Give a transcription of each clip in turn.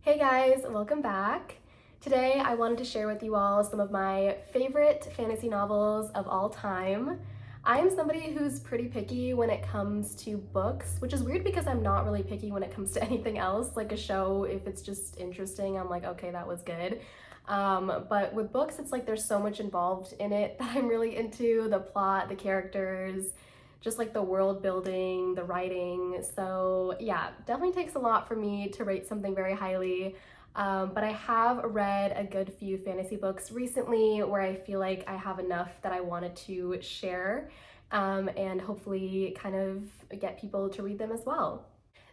Hey guys, welcome back. Today I wanted to share with you all some of my favorite fantasy novels of all time. I'm somebody who's pretty picky when it comes to books, which is weird because I'm not really picky when it comes to anything else. Like a show, if it's just interesting, I'm like, okay, that was good. But with books, it's like there's so much involved in it that I'm really into, the plot, the characters, just like the world building, the writing. So yeah, definitely takes a lot for me to rate something very highly. But I have read a good few fantasy books recently where I feel like I have enough that I wanted to share, and hopefully kind of get people to read them as well.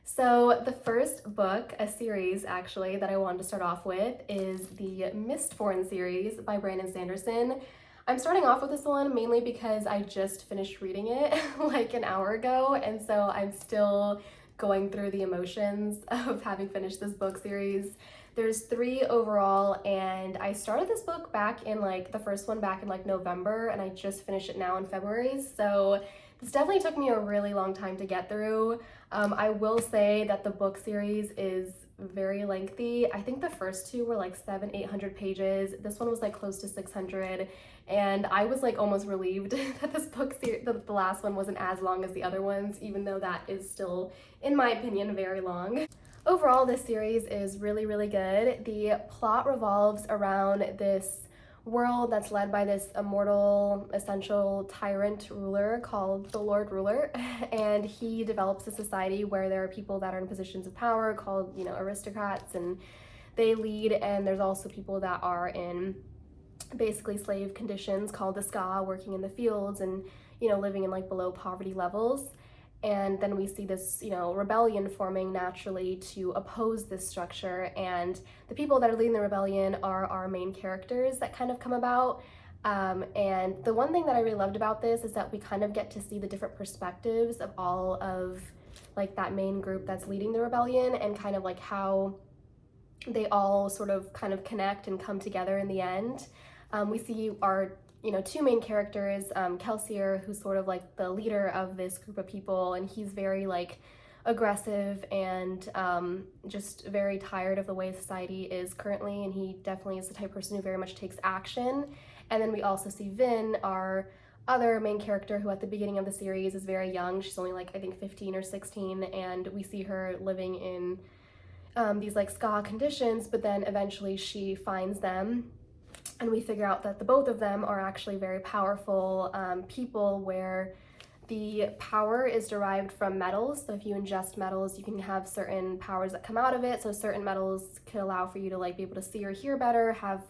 So the first book, a series actually, that I wanted to start off with is the Mistborn series by Brandon Sanderson. I'm starting off with this one mainly because I just finished reading it like an hour ago, and so I'm still going through the emotions of having finished this book series. There's three overall, and I started this book back in like the first one back in like November, and I just finished it now in February. So this definitely took me a really long time to get through. I will say that the book series is very lengthy. I think the first two were like 700-800 pages. This one was like close to 600, and I was like almost relieved that this book series, the last one wasn't as long as the other ones, even though that is still, in my opinion, very long. Overall, this series is really, really good. The plot revolves around this world that's led by this immortal, essential tyrant ruler called the Lord Ruler, and he develops a society where there are people that are in positions of power called, aristocrats, and they lead, and there's also people that are in basically slave conditions called the ska, working in the fields and, living in like below poverty levels. And then we see this, rebellion forming naturally to oppose this structure. And the people that are leading the rebellion are our main characters that kind of come about. And the one thing that I really loved about this is that we kind of get to see the different perspectives of all of like that main group that's leading the rebellion, and kind of like how they all sort of kind of connect and come together in the end. We see our two main characters, Kelsier, who's sort of like the leader of this group of people, and he's very like aggressive and just very tired of the way society is currently, and he definitely is the type of person who very much takes action. And then we also see Vin, our other main character, who at the beginning of the series is very young. She's only like I think 15 or 16, and we see her living in these like ska conditions, but then eventually she finds them, and we figure out that the both of them are actually very powerful people, where the power is derived from metals. So if you ingest metals, you can have certain powers that come out of it. So certain metals can allow for you to like be able to see or hear better, have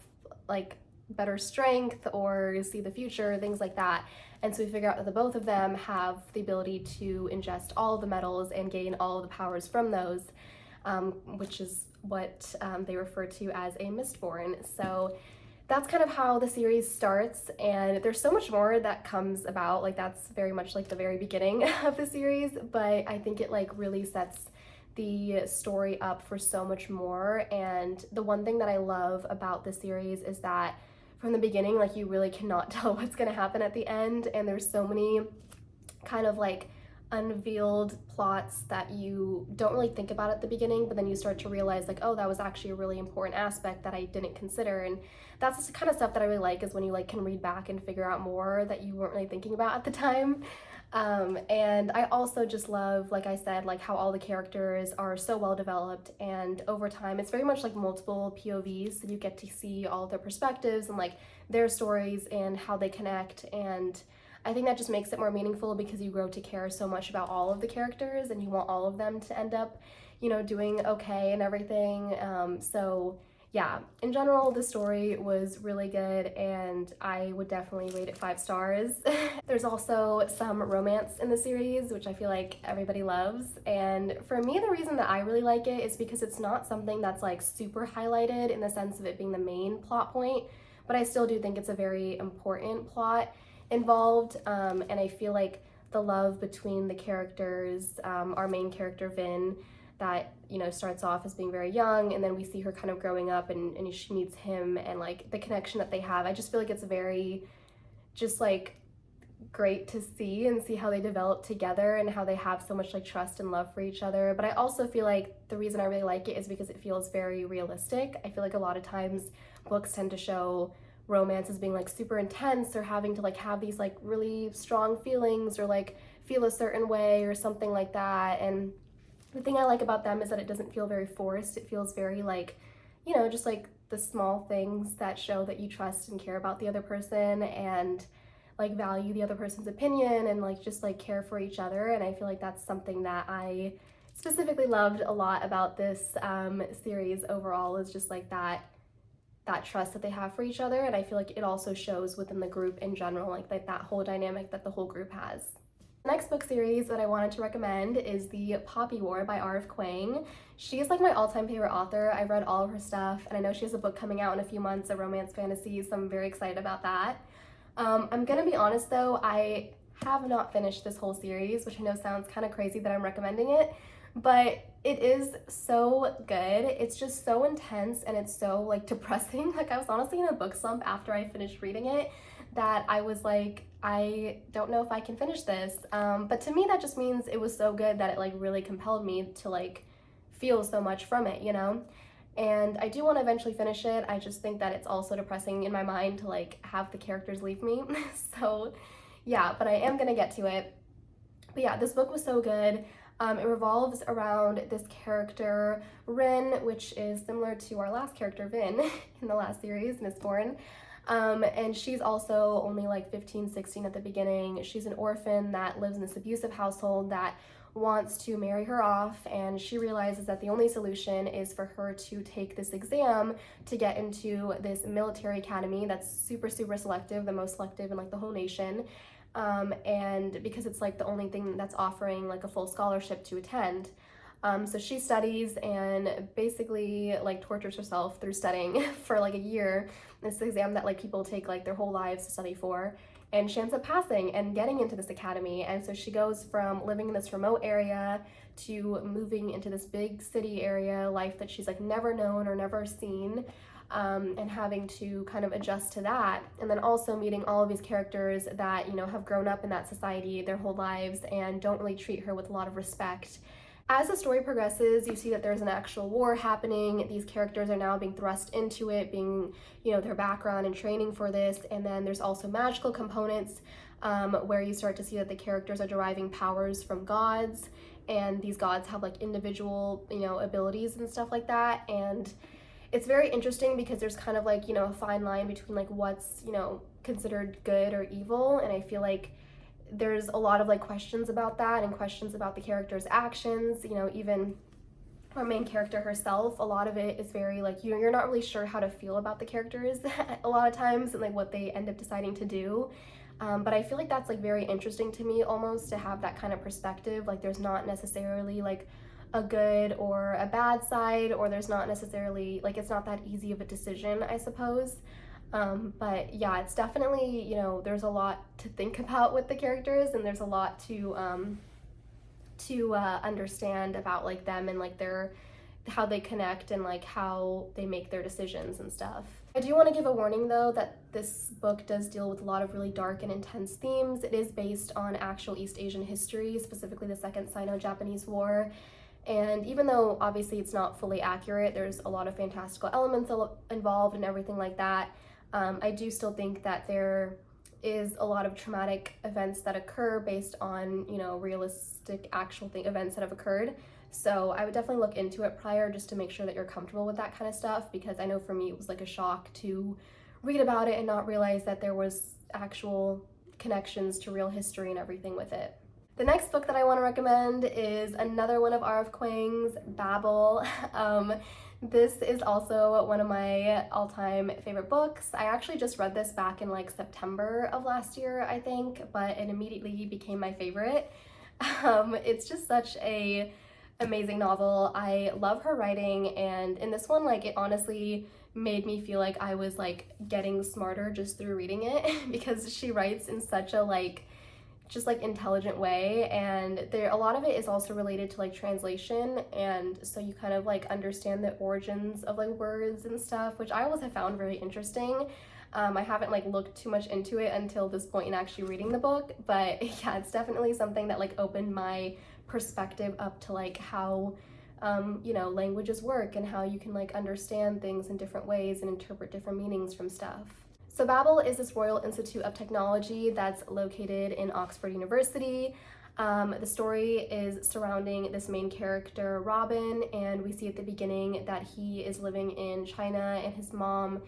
like better strength, or see the future, things like that. And so we figure out that the both of them have the ability to ingest all of the metals and gain all of the powers from those, which is what they refer to as a Mistborn. So that's kind of how the series starts, and there's so much more that comes about. Like that's very much like the very beginning of the series, but I think it like really sets the story up for so much more. And the one thing that I love about the series is that from the beginning, like you really cannot tell what's going to happen at the end, and there's so many kind of like unveiled plots that you don't really think about at the beginning, but then you start to realize like, oh, that was actually a really important aspect that I didn't consider. And that's the kind of stuff that I really like, is when you like can read back and figure out more that you weren't really thinking about at the time. And I also just love, like I said, like how all the characters are so well developed, and over time it's very much like multiple POVs, so you get to see all their perspectives and like their stories and how they connect. And I think that just makes it more meaningful because you grow to care so much about all of the characters, and you want all of them to end up, doing okay and everything. So yeah, in general, the story was really good, and I would definitely rate it 5 stars. There's also some romance in the series, which I feel like everybody loves. And for me, the reason that I really like it is because it's not something that's like super highlighted in the sense of it being the main plot point, but I still do think it's a very important plot involved, and I feel like the love between the characters, our main character Vin, that starts off as being very young, and then we see her kind of growing up, and she meets him, and like the connection that they have, I just feel like it's very just like great to see how they develop together and how they have so much like trust and love for each other. But I also feel like the reason I really like it is because it feels very realistic. I feel like a lot of times books tend to show romance as being like super intense or having to like have these like really strong feelings or like feel a certain way or something like that. And the thing I like about them is that it doesn't feel very forced. It feels very like, you know, just like the small things that show that you trust and care about the other person and like value the other person's opinion and like just like care for each other. And I feel like that's something that I specifically loved a lot about this series overall, is just like that trust that they have for each other. And I feel like it also shows within the group in general, like that whole dynamic that the whole group has. The next book series that I wanted to recommend is The Poppy War by R.F. Kuang. She is like my all-time favorite author. I've read all of her stuff, and I know she has a book coming out in a few months, a romance fantasy, so I'm very excited about that. I'm gonna be honest though, I have not finished this whole series, which I know sounds kind of crazy that I'm recommending it, but it is so good. It's just so intense and it's so like depressing. Like I was honestly in a book slump after I finished reading it, that I was like, I don't know if I can finish this. But to me that just means it was so good that it like really compelled me to like feel so much from it, you know? And I do want to eventually finish it. I just think that it's also depressing in my mind to like have the characters leave me. So yeah, but I am gonna get to it. But yeah, this book was so good. It revolves around this character, Rin, which is similar to our last character, Vin, in the last series, Mistborn. And she's also only like 15, 16 at the beginning. She's an orphan that lives in this abusive household that wants to marry her off, and she realizes that the only solution is for her to take this exam to get into this military academy that's super selective, the most selective in like the whole nation, and because it's like the only thing that's offering like a full scholarship to attend. So she studies and basically like tortures herself through studying for like a year. This exam that like people take like their whole lives to study for. And she ends up passing and getting into this academy. And so she goes from living in this remote area to moving into this big city area, life that she's like never known or never seen, and having to kind of adjust to that. And then also meeting all of these characters that, you know, have grown up in that society their whole lives and don't really treat her with a lot of respect. As the story progresses, you see that there's an actual war happening. These characters are now being thrust into it, being, you know, their background and training for this. And then there's also magical components where you start to see that the characters are deriving powers from gods. And these gods have like individual, you know, abilities and stuff like that. And it's very interesting because there's kind of like, you know, a fine line between like what's, you know, considered good or evil. And I feel like there's a lot of like questions about that and questions about the character's actions, you know, even our main character herself. A lot of it is very like, you know, you're not really sure how to feel about the characters a lot of times and like what they end up deciding to do. But I feel like that's like very interesting to me almost to have that kind of perspective. Like there's not necessarily like a good or a bad side, or there's not necessarily like, it's not that easy of a decision, I suppose. But yeah, it's definitely, you know, there's a lot to think about with the characters, and there's a lot to understand about like them and like how they connect and like how they make their decisions and stuff. I do want to give a warning though that this book does deal with a lot of really dark and intense themes. It is based on actual East Asian history, specifically the Second Sino-Japanese War. And even though obviously it's not fully accurate, there's a lot of fantastical elements involved and everything like that. I do still think that there is a lot of traumatic events that occur based on, you know, realistic actual events that have occurred. So I would definitely look into it prior just to make sure that you're comfortable with that kind of stuff, because I know for me it was like a shock to read about it and not realize that there was actual connections to real history and everything with it. The next book that I want to recommend is another one of R.F. Kuang's, Babel. This is also one of my all-time favorite books. I actually just read this back in like September of last year, I think, but it immediately became my favorite. It's just such a amazing novel. I love her writing, and in this one, like, it honestly made me feel like I was like getting smarter just through reading it because she writes in such a like just like intelligent way, and a lot of it is also related to like translation, and so you kind of like understand the origins of like words and stuff, which I always have found very interesting. I haven't like looked too much into it until this point in actually reading the book, but yeah, it's definitely something that like opened my perspective up to like how you know, languages work and how you can like understand things in different ways and interpret different meanings from stuff. So Babel is this Royal Institute of Technology that's located in Oxford University. The story is surrounding this main character, Robin, and we see at the beginning that he is living in China, and his mom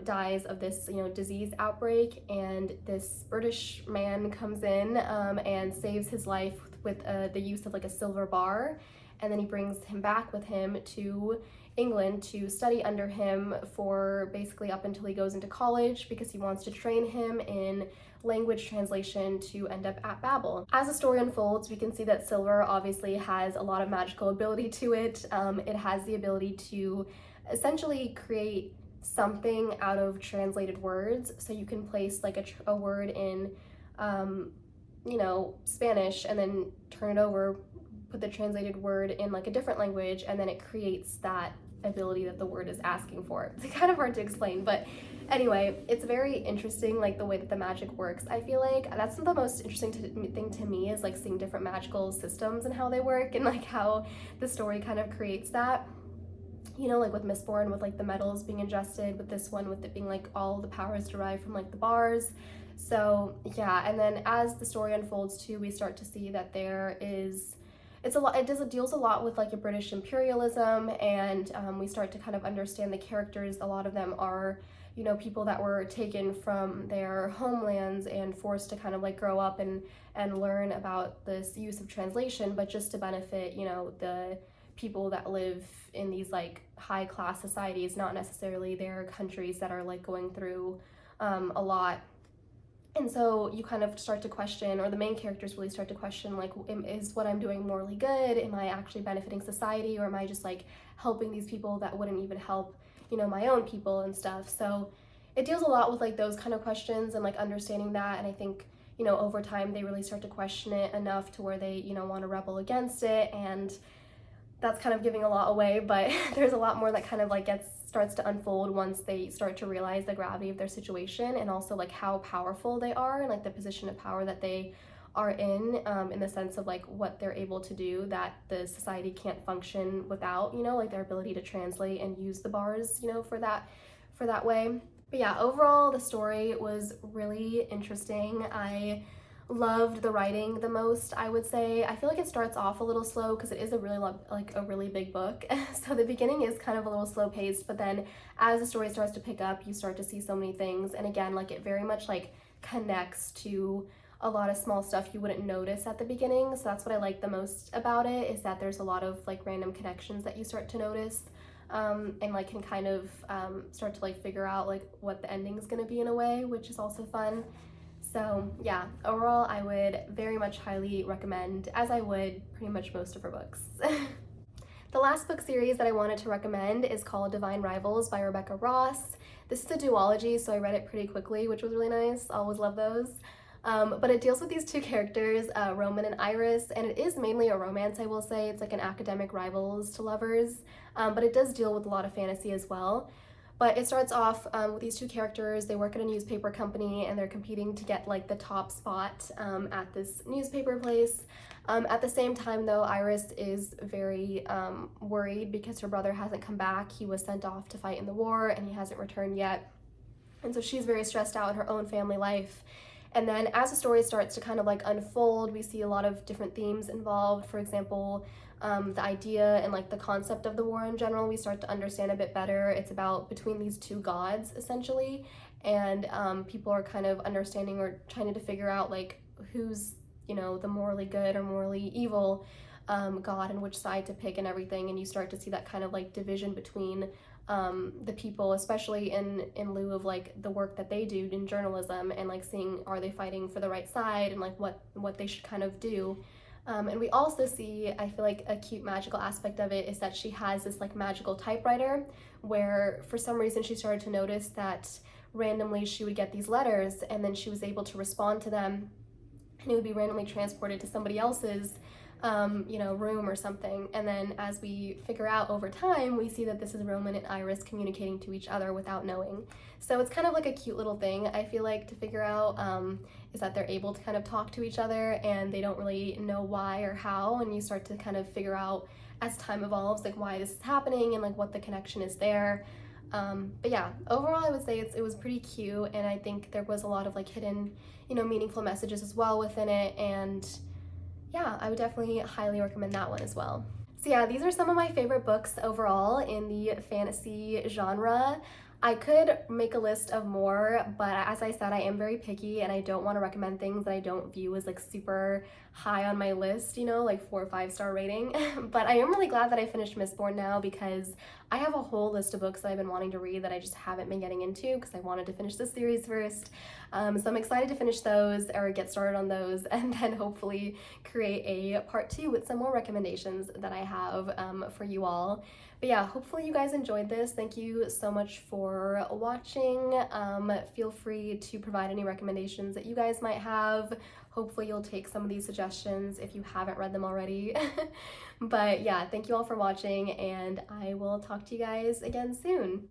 dies of this, you know, disease outbreak, and this British man comes in and saves his life with the use of like a silver bar, and then he brings him back with him to England to study under him for basically up until he goes into college, because he wants to train him in language translation to end up at Babel. As the story unfolds, we can see that silver obviously has a lot of magical ability to it. It has the ability to essentially create something out of translated words. So you can place like a word in, you know, Spanish, and then turn it over, put the translated word in like a different language, and then it creates that ability that the word is asking for. It's kind of hard to explain, but anyway, it's very interesting, like the way that the magic works. I feel like that's the most interesting thing to me, is like seeing different magical systems and how they work, and like how the story kind of creates that. You know, like with Mistborn, with like the metals being ingested, with this one with it being like all the powers derived from like the bars. So yeah, and then as the story unfolds too, we start to see that there is, it deals a lot with like a British imperialism, and we start to kind of understand the characters. A lot of them are, you know, people that were taken from their homelands and forced to kind of like grow up and learn about this use of translation, but just to benefit, you know, the people that live in these like high class societies, not necessarily their countries that are like going through a lot. And so you kind of start to question, or the main characters really start to question, like, is what I'm doing morally good? Am I actually benefiting society, or am I just like helping these people that wouldn't even help, you know, my own people and stuff? So it deals a lot with like those kind of questions and like understanding that. And I think, you know, over time they really start to question it enough to where they, you know, want to rebel against it. And that's kind of giving a lot away, but there's a lot more that kind of like starts to unfold once they start to realize the gravity of their situation, and also like how powerful they are, and like the position of power that they are in the sense of like what they're able to do that the society can't function without, you know, like their ability to translate and use the bars, you know, for that way. But yeah, overall the story was really interesting. I loved the writing the most, I would say. I feel like it starts off a little slow because it is a really big book. So the beginning is kind of a little slow paced, but then as the story starts to pick up, you start to see so many things. And again, like it very much like connects to a lot of small stuff you wouldn't notice at the beginning. So that's what I like the most about it, is that there's a lot of like random connections that you start to notice, and like can kind of start to like figure out like what the ending is going to be in a way, which is also fun. So yeah, overall I would very much highly recommend, as I would pretty much most of her books. The last book series that I wanted to recommend is called Divine Rivals by Rebecca Ross. This is a duology, so I read it pretty quickly, which was really nice. I always love those. But it deals with these two characters, Roman and Iris, and it is mainly a romance, I will say. It's like an academic rivals to lovers, but it does deal with a lot of fantasy as well. But it starts off with these two characters. They work at a newspaper company, and they're competing to get like the top spot at this newspaper place. At the same time though, Iris is very worried because her brother hasn't come back. He was sent off to fight in the war, and he hasn't returned yet. And so she's very stressed out in her own family life. And then as the story starts to kind of like unfold, we see a lot of different themes involved. For example, the idea and like the concept of the war in general, we start to understand a bit better. It's about between these two gods essentially, and people are kind of understanding or trying to figure out like who's, you know, the morally good or morally evil god and which side to pick and everything. And you start to see that kind of like division between the people, especially in lieu of like the work that they do in journalism, and like seeing, are they fighting for the right side, and like what they should kind of do. And we also see, I feel like a cute magical aspect of it is that she has this like magical typewriter, where for some reason she started to notice that randomly she would get these letters, and then she was able to respond to them. and it would be randomly transported to somebody else's room or something. And then as we figure out over time, we see that this is Roman and Iris communicating to each other without knowing. So it's kind of like a cute little thing, I feel like, to figure out, is that they're able to kind of talk to each other and they don't really know why or how, and you start to kind of figure out as time evolves like why this is happening and like what the connection is there. But yeah, overall I would say it was pretty cute, and I think there was a lot of like hidden, meaningful messages as well within it, and yeah, I would definitely highly recommend that one as well. So yeah, these are some of my favorite books overall in the fantasy genre. I could make a list of more, but as I said, I am very picky and I don't want to recommend things that I don't view as like super high on my list, like 4 or 5-star rating. But I am really glad that I finished Mistborn now, because I have a whole list of books that I've been wanting to read that I just haven't been getting into because I wanted to finish this series first. So I'm excited to finish those or get started on those, and then hopefully create a part 2 with some more recommendations that I have for you all. But yeah, hopefully you guys enjoyed this. Thank you so much for watching. Feel free to provide any recommendations that you guys might have. Hopefully you'll take some of these suggestions if you haven't read them already. But yeah, thank you all for watching, and I will talk to you guys again soon.